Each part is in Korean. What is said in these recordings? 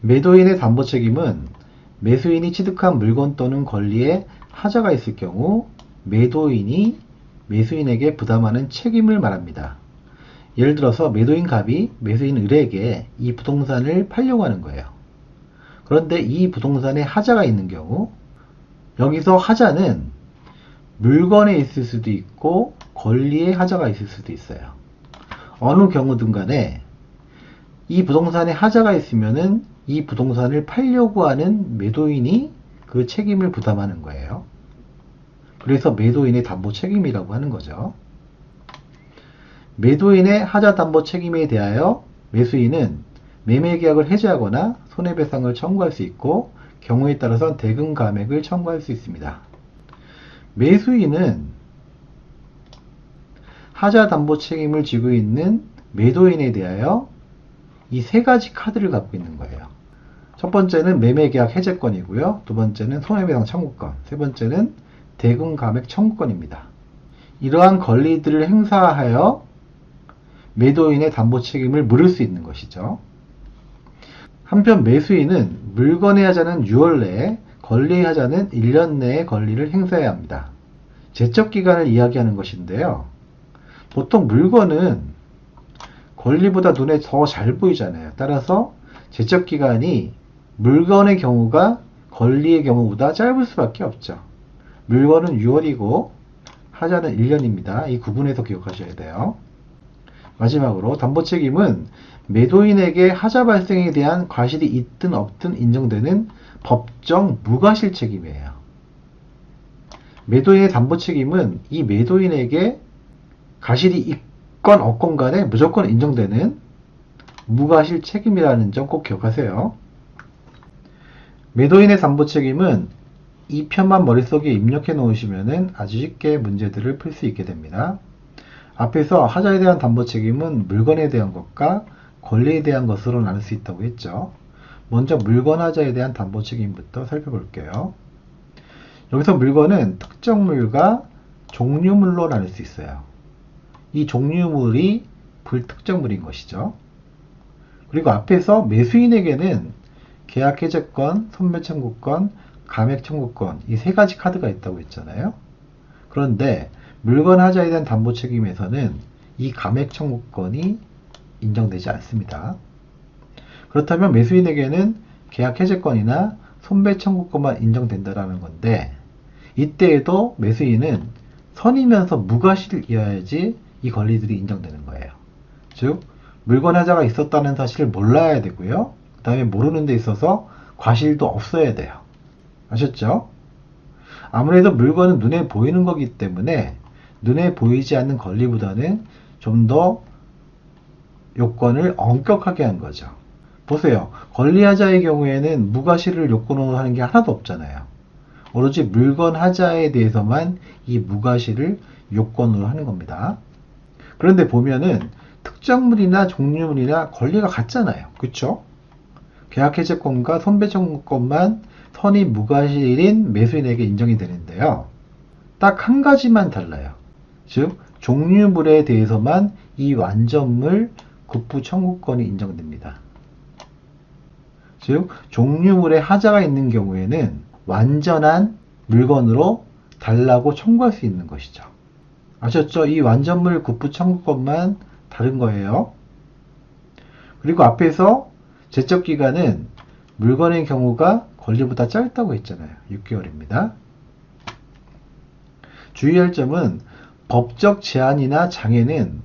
매도인의 담보 책임은 매수인이 취득한 물건 또는 권리에 하자가 있을 경우 매도인이 매수인에게 부담하는 책임을 말합니다. 예를 들어서 매도인 갑이 매수인 을에게 이 부동산을 팔려고 하는 거예요. 그런데 이 부동산에 하자가 있는 경우, 여기서 하자는 물건에 있을 수도 있고 권리에 하자가 있을 수도 있어요. 어느 경우든 간에 이 부동산에 하자가 있으면은 이 부동산을 팔려고 하는 매도인이 그 책임을 부담하는 거예요. 그래서 매도인의 담보 책임이라고 하는 거죠. 매도인의 하자 담보 책임에 대하여 매수인은 매매 계약을 해지하거나 손해배상을 청구할 수 있고 경우에 따라서 대금 감액을 청구할 수 있습니다. 매수인은 하자 담보 책임을 지고 있는 매도인에 대하여 이 세 가지 카드를 갖고 있는 거예요. 첫 번째는 매매계약 해제권이고요. 두 번째는 손해배상 청구권, 세 번째는 대금 감액 청구권입니다. 이러한 권리들을 행사하여 매도인의 담보 책임을 물을 수 있는 것이죠. 한편 매수인은 물건의 하자는 6월 내에, 권리의 하자는 1년 내에 권리를 행사해야 합니다. 제척기간을 이야기하는 것인데요. 보통 물건은 권리보다 눈에 더 잘 보이잖아요. 따라서 제척기간이 물건의 경우가 권리의 경우보다 짧을 수밖에 없죠. 물건은 6월이고 하자는 1년입니다. 이 구분해서 기억하셔야 돼요. 마지막으로 담보책임은 매도인에게 하자 발생에 대한 과실이 있든 없든 인정되는 법정 무과실 책임이에요. 매도인의 담보책임은 이 매도인에게 과실이 있건 없건 간에 무조건 인정되는 무과실 책임이라는 점 꼭 기억하세요. 매도인의 담보책임은 이 편만 머릿속에 입력해 놓으시면 아주 쉽게 문제들을 풀 수 있게 됩니다. 앞에서 하자에 대한 담보책임은 물건에 대한 것과 권리에 대한 것으로 나눌 수 있다고 했죠. 먼저 물건 하자에 대한 담보책임부터 살펴볼게요. 여기서 물건은 특정물과 종류물로 나눌 수 있어요. 이 종류물이 불특정물인 것이죠. 그리고 앞에서 매수인에게는 계약 해제권, 손배 청구권, 감액 청구권, 이 세 가지 카드가 있다고 했잖아요. 그런데 물건 하자에 대한 담보 책임에서는 이 감액 청구권이 인정되지 않습니다. 그렇다면 매수인에게는 계약 해제권이나 손배 청구권만 인정된다라는 건데, 이때에도 매수인은 선이면서 무과실이어야지 이 권리들이 인정되는 거예요. 즉 물건 하자가 있었다는 사실을 몰라야 되고요. 그 다음에 모르는 데 있어서 과실도 없어야 돼요. 아셨죠? 아무래도 물건은 눈에 보이는 거기 때문에 눈에 보이지 않는 권리보다는 좀 더 요건을 엄격하게 한 거죠. 보세요. 권리하자의 경우에는 무과실을 요건으로 하는 게 하나도 없잖아요. 오로지 물건 하자에 대해서만 이 무과실을 요건으로 하는 겁니다. 그런데 보면은 특정물이나 종류물이나 권리가 같잖아요. 그쵸? 계약해제권과 손배청구권만 선이 무과실인 매수인에게 인정이 되는데요. 딱 한 가지만 달라요. 즉 종류물에 대해서만 이 완전물 국부 청구권이 인정됩니다. 즉 종류물에 하자가 있는 경우에는 완전한 물건으로 달라고 청구할 수 있는 것이죠. 아셨죠? 이 완전물 국부 청구권만 다른 거예요. 그리고 앞에서 제척기간은 물건의 경우가 권리보다 짧다고 했잖아요. 6개월입니다. 주의할 점은 법적 제한이나 장애는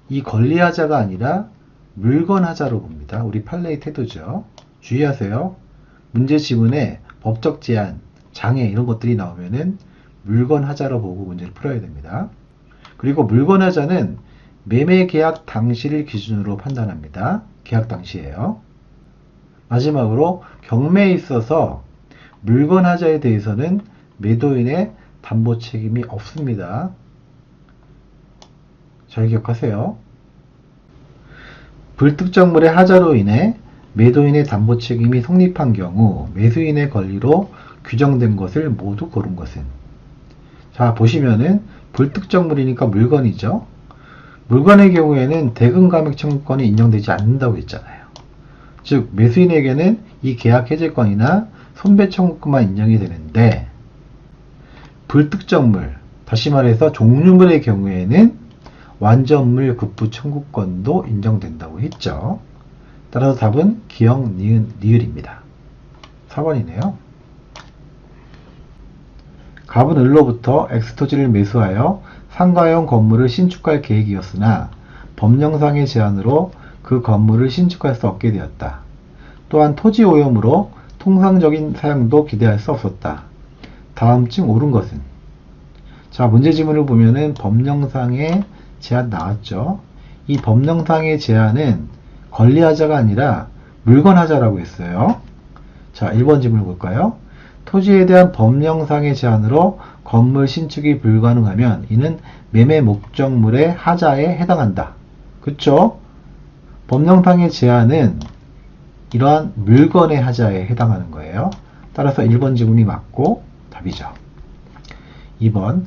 이 권리하자가 아니라 물건하자로 봅니다. 우리 판례의 태도죠. 주의하세요. 문제 지문에 법적 제한, 장애 이런 것들이 나오면은 물건하자로 보고 문제를 풀어야 됩니다. 그리고 물건하자는 매매 계약 당시를 기준으로 판단합니다. 계약 당시예요. 마지막으로 경매에 있어서 물건하자에 대해서는 매도인의 담보 책임이 없습니다. 잘 기억하세요. 불특정물의 하자로 인해 매도인의 담보 책임이 성립한 경우 매수인의 권리로 규정된 것을 모두 고른 것은, 자 보시면은 불특정물이니까 물건이죠. 물건의 경우에는 대금 감액 청구권이 인정되지 않는다고 했잖아요. 즉 매수인에게는 이 계약 해제권이나 손배 청구권만 인정이 되는데, 불특정물, 다시 말해서 종류물의 경우에는 완전물 급부 청구권도 인정된다고 했죠. 따라서 답은 기역, 니은, 니을입니다. 4번이네요. 갑은 을로부터 X토지를 매수하여 상가형 건물을 신축할 계획이었으나 법령상의 제한으로 그 건물을 신축할 수 없게 되었다. 또한 토지 오염으로 통상적인 사용도 기대할 수 없었다. 다음 중 옳은 것은? 자, 문제 지문을 보면은 법령상의 제한 나왔죠. 이 법령상의 제한은 권리하자가 아니라 물건하자라고 했어요. 자, 1번 지문을 볼까요? 토지에 대한 법령상의 제한으로 건물 신축이 불가능하면 이는 매매 목적물의 하자에 해당한다. 그쵸? 법령상의 제한은 이러한 물건의 하자에 해당하는 거예요. 따라서 1번 지문이 맞고 답이죠. 2번,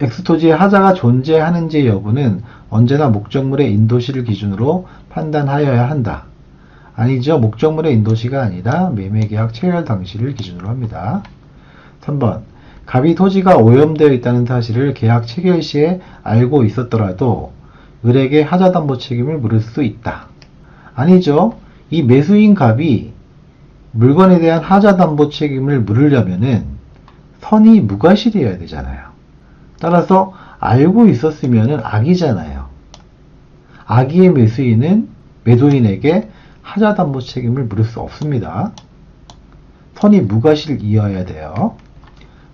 X토지의 하자가 존재하는지 여부는 언제나 목적물의 인도시를 기준으로 판단하여야 한다. 아니죠. 목적물의 인도시가 아니라 매매계약 체결 당시를 기준으로 합니다. 3번, 갑이 토지가 오염되어 있다는 사실을 계약 체결 시에 알고 있었더라도 을에게 하자담보 책임을 물을 수 있다. 아니죠. 이 매수인 갑이 물건에 대한 하자담보 책임을 물으려면은 선이 무과실이어야 되잖아요. 따라서 알고 있었으면은 악이잖아요. 악의의 매수인은 매도인에게 하자담보 책임을 물을 수 없습니다. 선이 무과실이어야 돼요.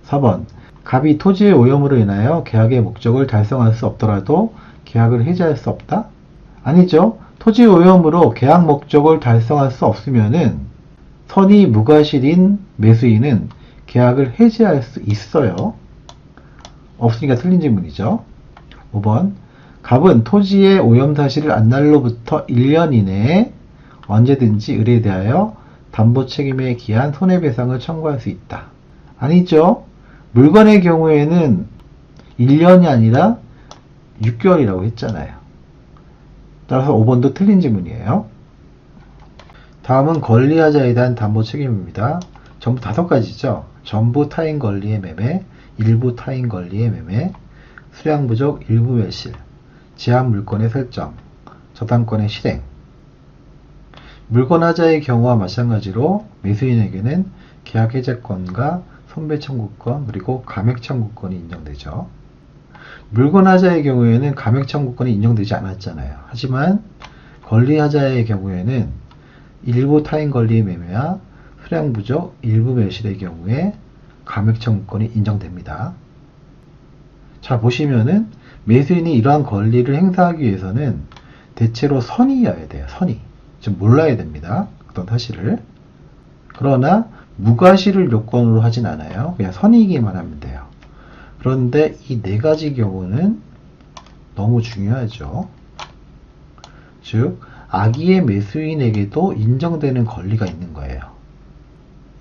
4번, 갑이 토지의 오염으로 인하여 계약의 목적을 달성할 수 없더라도 계약을 해지할 수 없다? 아니죠. 토지 오염으로 계약 목적을 달성할 수 없으면은 선이 무과실인 매수인은 계약을 해지할 수 있어요. 없으니까 틀린 질문이죠. 5번, 갑은 토지의 오염 사실을 안 날로부터 1년 이내에 언제든지 을에 대하여 담보 책임에 기한 손해배상을 청구할 수 있다. 아니죠. 물건의 경우에는 1년이 아니라 6개월이라고 했잖아요. 따라서 5번도 틀린 질문이에요. 다음은 권리하자에 대한 담보 책임입니다. 전부 5가지죠. 전부 타인 권리의 매매, 일부 타인 권리의 매매, 수량 부족 일부 매실, 제한 물건의 설정, 저당권의 실행. 물건하자의 경우와 마찬가지로 매수인에게는 계약 해제권과 손배 청구권 그리고 감액 청구권이 인정되죠. 물건하자의 경우에는 감액 청구권이 인정되지 않았잖아요. 하지만 권리하자의 경우에는 일부 타인 권리의 매매와 수량 부족 일부 매실의 경우에 감액 청구권이 인정됩니다. 자, 보시면은 매수인이 이러한 권리를 행사하기 위해서는 대체로 선의여야 돼요. 선의. 좀 몰라야 됩니다. 어떤 사실을. 그러나 무과실을 요건으로 하진 않아요. 그냥 선의이기만 하면 돼요. 그런데 이 4가지 경우는 너무 중요하죠. 즉, 악의의 매수인에게도 인정되는 권리가 있는 거예요.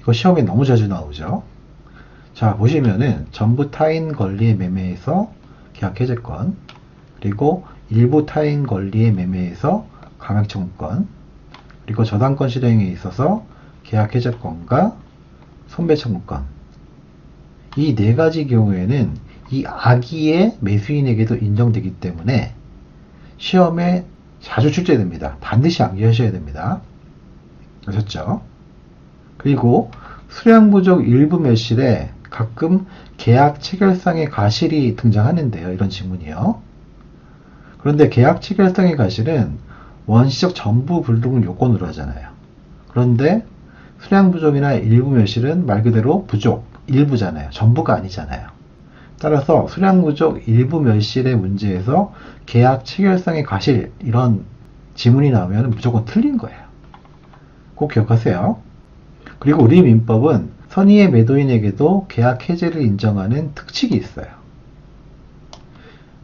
이거 시험에 너무 자주 나오죠. 자, 보시면은 전부 타인 권리의 매매에서 계약 해제권, 그리고 일부 타인 권리의 매매에서 감액 청구권, 그리고 저당권 실행에 있어서 계약 해제권과 손배 청구권. 이 4가지 경우에는 이 악의의 매수인에게도 인정되기 때문에 시험에 자주 출제됩니다. 반드시 암기하셔야 됩니다. 아셨죠? 그리고 수량 부족 일부 매실에 가끔 계약 체결상의 과실이 등장하는데요. 이런 지문이요. 그런데 계약 체결상의 과실은 원시적 전부 불능을 요건으로 하잖아요. 그런데 수량 부족이나 일부 매실은 말 그대로 부족, 일부잖아요. 전부가 아니잖아요. 따라서 수량 부족 일부 매실의 문제에서 계약 체결상의 과실 이런 지문이 나오면 무조건 틀린 거예요. 꼭 기억하세요. 그리고 우리 민법은 선의의 매도인에게도 계약 해제를 인정하는 특칙이 있어요.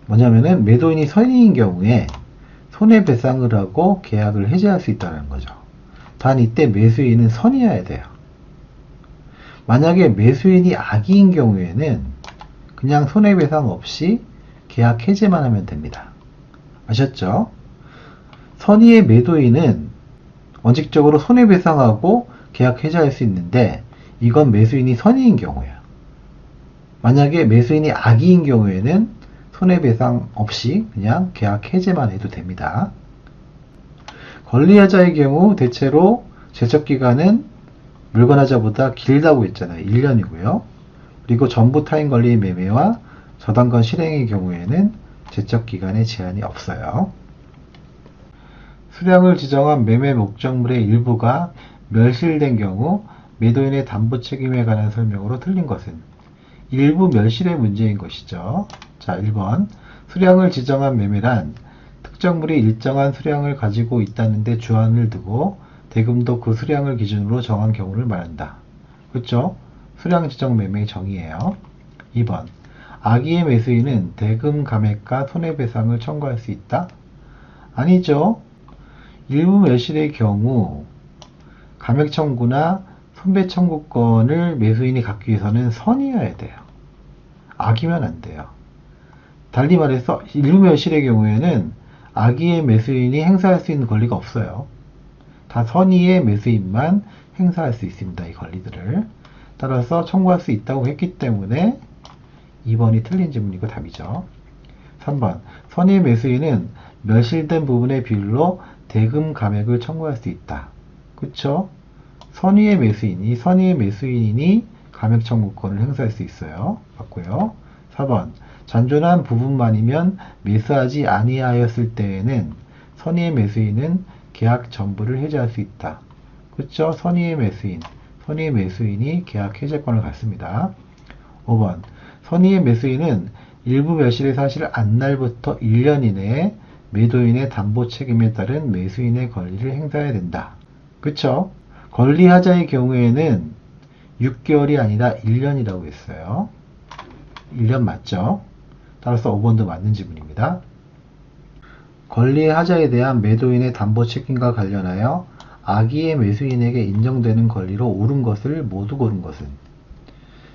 뭐냐면은 매도인이 선의인 경우에 손해배상을 하고 계약을 해제할 수 있다는 거죠. 단 이때 매수인은 선의여야 돼요. 만약에 매수인이 악의인 경우에는 그냥 손해배상 없이 계약 해제만 하면 됩니다. 아셨죠? 선의의 매도인은 원칙적으로 손해배상하고 계약 해지할 수 있는데 이건 매수인이 선의인 경우예요. 만약에 매수인이 악의인 경우에는 손해배상 없이 그냥 계약 해지만 해도 됩니다. 권리하자의 경우 대체로 제척기간은 물건하자보다 길다고 했잖아요. 1년이고요. 그리고 전부 타인 권리 매매와 저당권 실행의 경우에는 제척기간에 제한이 없어요. 수량을 지정한 매매 목적물의 일부가 멸실된 경우 매도인의 담보 책임에 관한 설명으로 틀린 것은 일부 멸실의 문제인 것이죠. 자, 1번 수량을 지정한 매매란 특정물이 일정한 수량을 가지고 있다는데 주안을 두고 대금도 그 수량을 기준으로 정한 경우를 말한다. 그렇죠? 수량 지정 매매의 정의예요. 2번 악의의 매수인은 대금 감액과 손해배상을 청구할 수 있다? 아니죠. 일부 멸실의 경우 감액 청구나 손배 청구권을 매수인이 갖기 위해서는 선이어야 돼요. 악의면 안 돼요. 달리 말해서 일부 멸실의 경우에는 악의의 매수인이 행사할 수 있는 권리가 없어요. 다 선의의 매수인만 행사할 수 있습니다. 이 권리들을. 따라서 청구할 수 있다고 했기 때문에 2번이 틀린 질문이고 답이죠. 3번 선의의 매수인은 멸실된 부분의 비율로 대금 감액을 청구할 수 있다. 그쵸? 선의의 매수인이 감액 청구권을 행사할 수 있어요. 맞고요. 4번 잔존한 부분만이면 매수하지 아니하였을 때에는 선의의 매수인은 계약 전부를 해지할 수 있다. 그쵸? 선의의 매수인이 계약 해제권을 갖습니다. 5번 선의의 매수인은 일부 멸실의 사실 안날부터 1년 이내에 매도인의 담보 책임에 따른 매수인의 권리를 행사해야 된다. 그쵸? 권리하자의 경우에는 6개월이 아니라 1년이라고 했어요. 1년 맞죠? 따라서 5번도 맞는 지문입니다. 권리하자에 대한 매도인의 담보 책임과 관련하여 악의의 매수인에게 인정되는 권리로 옳은 것을 모두 고른 것은?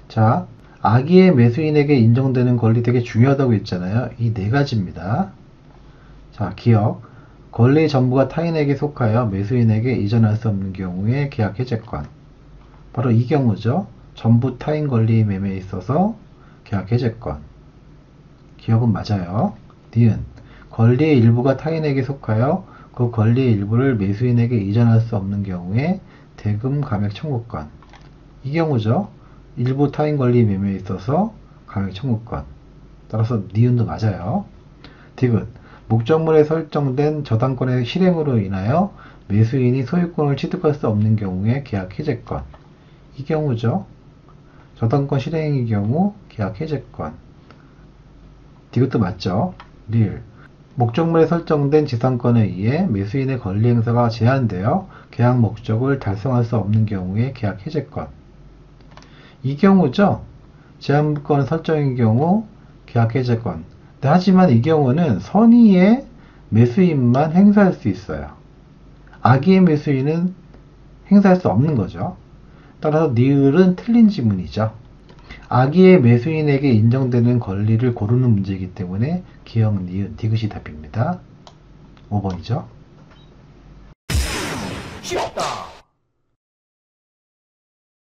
자, 악의의 매수인에게 인정되는 권리 되게 중요하다고 했잖아요. 이 네 가지입니다. 자, 기억. 권리 전부가 타인에게 속하여 매수인에게 이전할 수 없는 경우에 계약 해제권. 바로 이 경우죠. 전부 타인 권리 매매에 있어서 계약 해제권. 기억은 맞아요. 니은. 권리의 일부가 타인에게 속하여 그 권리의 일부를 매수인에게 이전할 수 없는 경우에 대금 감액 청구권. 이 경우죠. 일부 타인 권리 매매에 있어서 감액 청구권. 따라서 니은도 맞아요. 디귿. 목적물에 설정된 저당권의 실행으로 인하여 매수인이 소유권을 취득할 수 없는 경우에 계약 해제권. 이 경우죠. 저당권 실행의 경우 계약 해제권. 디귿도 맞죠. 리을. 목적물에 설정된 지상권에 의해 매수인의 권리 행사가 제한되어 계약 목적을 달성할 수 없는 경우에 계약 해제권. 이 경우죠. 제한권 설정의 경우 계약 해제권. 하지만 이 경우는 선의의 매수인만 행사할 수 있어요. 악의의 매수인은 행사할 수 없는 거죠. 따라서 니을은 틀린 지문이죠. 악의의 매수인에게 인정되는 권리를 고르는 문제이기 때문에 기억 니은 디귿이 답입니다. 5번이죠.